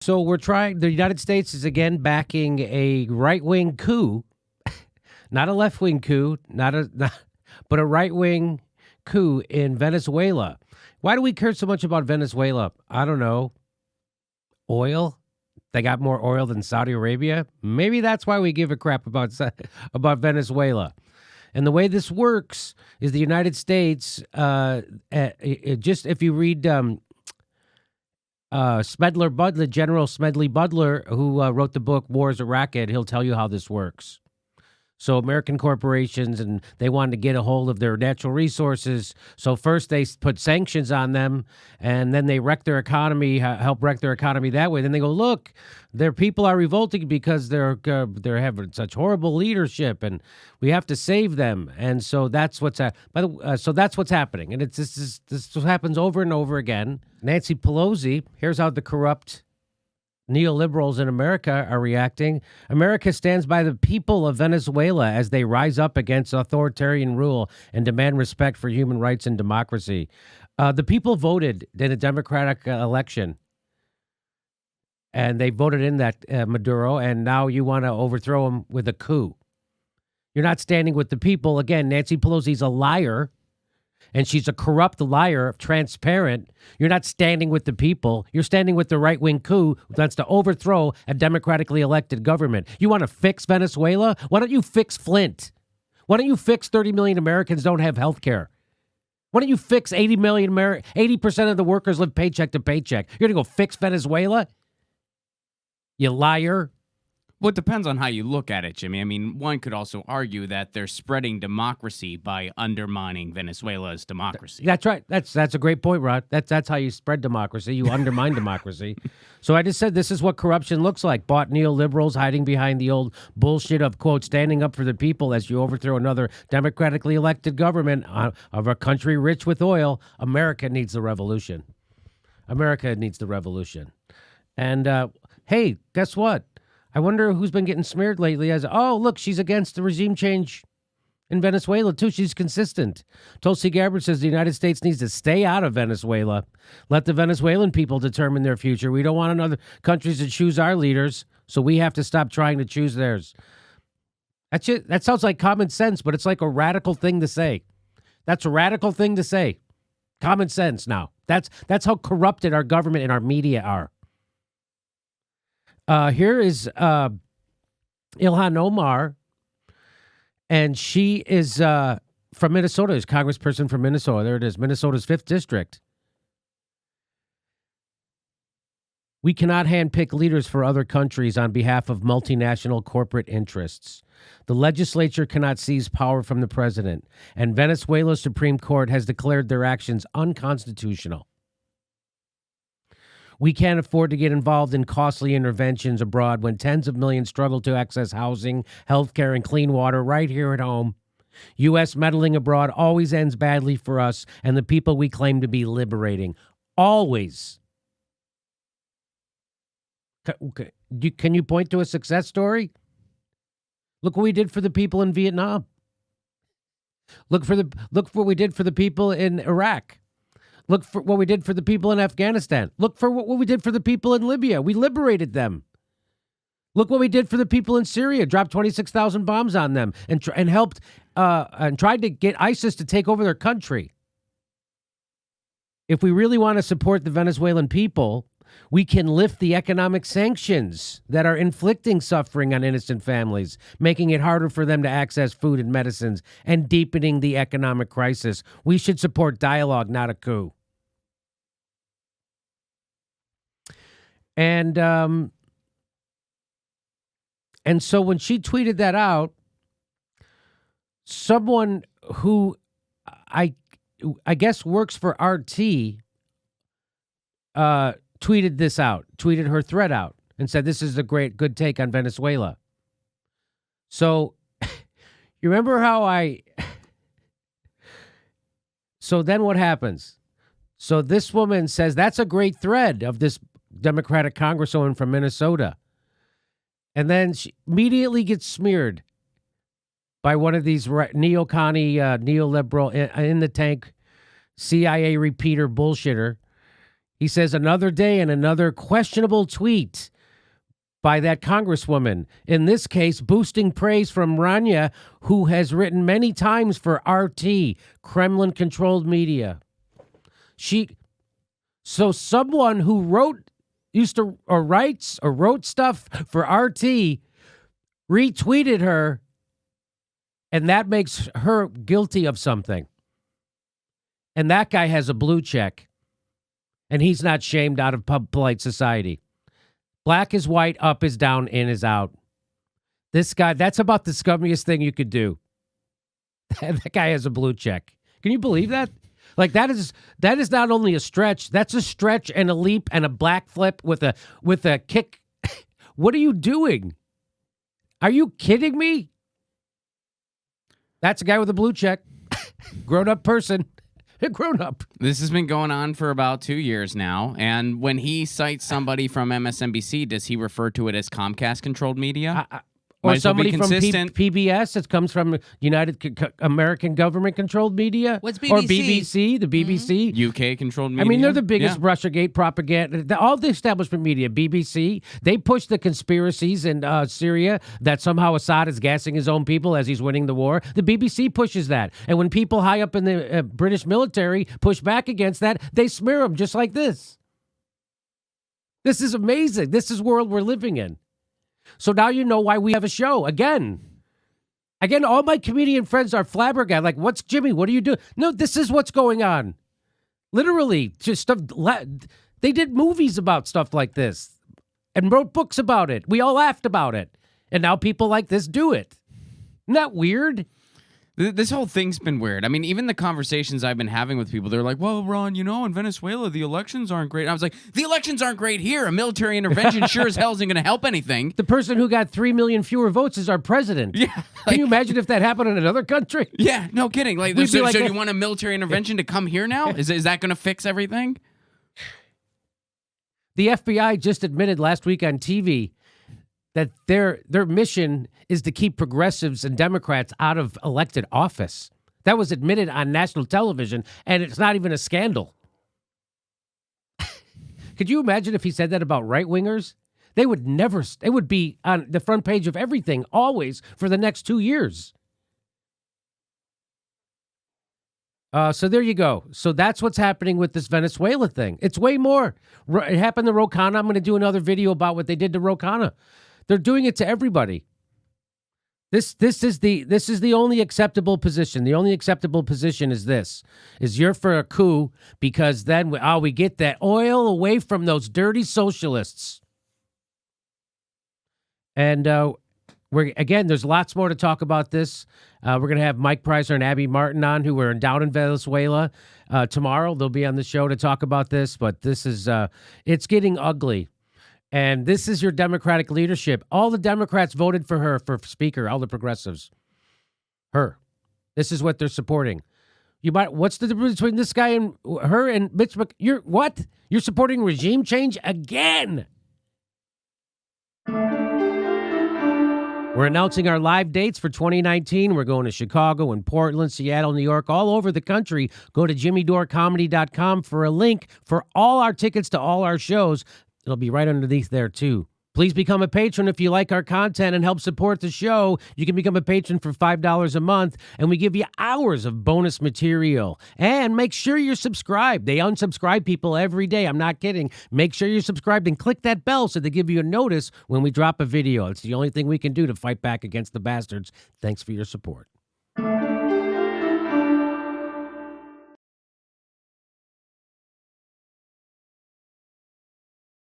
So the United States is again backing a right-wing coup, not a left-wing coup, but a right-wing coup in Venezuela. Why do we care so much about Venezuela? I don't know. Oil? They got more oil than Saudi Arabia? Maybe that's why we give a crap about Venezuela. And the way this works is the United States, just if you read Smedley Butler, General Smedley Butler, who wrote the book War is a Racket, he'll tell you how this works. So American corporations, and they wanted to get a hold of their natural resources. So first they put sanctions on them, and then they wreck their economy, help wreck their economy that way. Then they go, look, their people are revolting because they're having such horrible leadership, and we have to save them. And so that's what's so that's what's happening, and this happens over and over again. Nancy Pelosi, here's how the corrupt neoliberals in America are reacting. America stands by the people of Venezuela as they rise up against authoritarian rule and demand respect for human rights and democracy. The people voted in a democratic election, and they voted in that Maduro, and now you want to overthrow him with a coup. You're not standing with the people. Again, Nancy Pelosi's a liar, and she's a corrupt liar, transparent. You're not standing with the people. You're standing with the right-wing coup that's to overthrow a democratically elected government. You want to fix Venezuela? Why don't you fix Flint? Why don't you fix 30 million Americans don't have health care? Why don't you fix 80% of the workers live paycheck to paycheck? You're going to go fix Venezuela? You liar. Well, it depends on how you look at it, Jimmy. I mean, one could also argue that they're spreading democracy by undermining Venezuela's democracy. That's right. That's a great point, Rod. That's how you spread democracy. You undermine democracy. So I just said this is what corruption looks like. Bought neoliberals hiding behind the old bullshit of, quote, standing up for the people as you overthrow another democratically elected government of a country rich with oil. America needs the revolution. America needs the revolution. And, hey, guess what? I wonder who's been getting smeared lately as, oh, look, she's against the regime change in Venezuela, too. She's consistent. Tulsi Gabbard says the United States needs to stay out of Venezuela. Let the Venezuelan people determine their future. We don't want other countries to choose our leaders, so we have to stop trying to choose theirs. That sounds like common sense, but it's like a radical thing to say. That's a radical thing to say. Common sense now. That's how corrupted our government and our media are. Here is Ilhan Omar, and she is from Minnesota. Is congressperson from Minnesota. There it is, Minnesota's 5th district. We cannot handpick leaders for other countries on behalf of multinational corporate interests. The legislature cannot seize power from the president, and Venezuela's Supreme Court has declared their actions unconstitutional. We can't afford to get involved in costly interventions abroad when tens of millions struggle to access housing, health care, and clean water right here at home. U.S. meddling abroad always ends badly for us and the people we claim to be liberating. Always. Can you point to a success story? Look what we did for the people in Vietnam. Look what we did for the people in Iraq. Look for what we did for the people in Afghanistan. Look for what we did for the people in Libya. We liberated them. Look what we did for the people in Syria. Dropped 26,000 bombs on them and helped and tried to get ISIS to take over their country. If we really want to support the Venezuelan people, we can lift the economic sanctions that are inflicting suffering on innocent families, making it harder for them to access food and medicines, and deepening the economic crisis. We should support dialogue, not a coup. And so when she tweeted that out, someone who I guess works for RT tweeted her thread out and said, this is a good take on Venezuela. So you remember how so then what happens? So this woman says, that's a great thread of this Democratic Congresswoman from Minnesota. And then she immediately gets smeared by one of these neocon neoliberal in the tank CIA repeater bullshitter. He says another day and another questionable tweet by that congresswoman. In this case, boosting praise from Rania, who has written many times for RT, Kremlin-controlled media. So someone who wrote stuff for RT retweeted her, and that makes her guilty of something. And that guy has a blue check, and he's not shamed out of polite society. Black is white, up is down, in is out. This guy, that's about the scummiest thing you could do. That guy has a blue check. Can you believe that? Like that is not only a stretch, that's a stretch and a leap and a black flip with a kick. What are you doing? Are you kidding me? That's a guy with a blue check. Grown-up person. Grown up. This has been going on for about 2 years now. And when he cites somebody from MSNBC, does he refer to it as Comcast-controlled media? Or somebody from PBS that comes from American government-controlled media? What's BBC? Or BBC, the BBC. UK-controlled media? I mean, they're the biggest Russiagate propaganda. All the establishment media, BBC, they push the conspiracies in Syria that somehow Assad is gassing his own people as he's winning the war. The BBC pushes that. And when people high up in the British military push back against that, they smear them just like this. This is amazing. This is the world we're living in. So now you know why we have a show. Again, all my comedian friends are flabbergasted. Like, what's Jimmy? What are you doing? No, this is what's going on. Literally, just stuff. They did movies about stuff like this and wrote books about it. We all laughed about it. And now people like this do it. Isn't that weird? This whole thing's been weird. I mean, even the conversations I've been having with people, they're like, well, Ron, in Venezuela, the elections aren't great. And I was like, the elections aren't great here. A military intervention sure as hell isn't going to help anything. The person who got 3 million fewer votes is our president. Yeah. Can you imagine if that happened in another country? Yeah, no kidding. Like, We'd be like, so you want a military intervention to come here now? Is that going to fix everything? The FBI just admitted last week on TV that their mission is to keep progressives and Democrats out of elected office. That was admitted on national television, and it's not even a scandal. Could you imagine if he said that about right-wingers? They would be on the front page of everything, always, for the next 2 years. So there you go. So that's what's happening with this Venezuela thing. It's way more. It happened to Ro Khanna. I'm going to do another video about what they did to Ro Khanna. They're doing it to everybody. This is the only acceptable position. The only acceptable position is this: you're for a coup because then we get that oil away from those dirty socialists. And there's lots more to talk about this. We're going to have Mike Pricer and Abby Martin on, who are down in Venezuela tomorrow. They'll be on the show to talk about this. But this is it's getting ugly. And this is your Democratic leadership. All the Democrats voted for her for speaker, all the progressives. Her. This is what they're supporting. What's the difference between this guy and her and Mitch You're what? You're supporting regime change again. We're announcing our live dates for 2019. We're going to Chicago and Portland, Seattle, New York, all over the country. Go to jimmydorcomedy.com for a link for all our tickets to all our shows. It'll be right underneath there, too. Please become a patron if you like our content and help support the show. You can become a patron for $5 a month, and we give you hours of bonus material. And make sure you're subscribed. They unsubscribe people every day. I'm not kidding. Make sure you're subscribed and click that bell so they give you a notice when we drop a video. It's the only thing we can do to fight back against the bastards. Thanks for your support.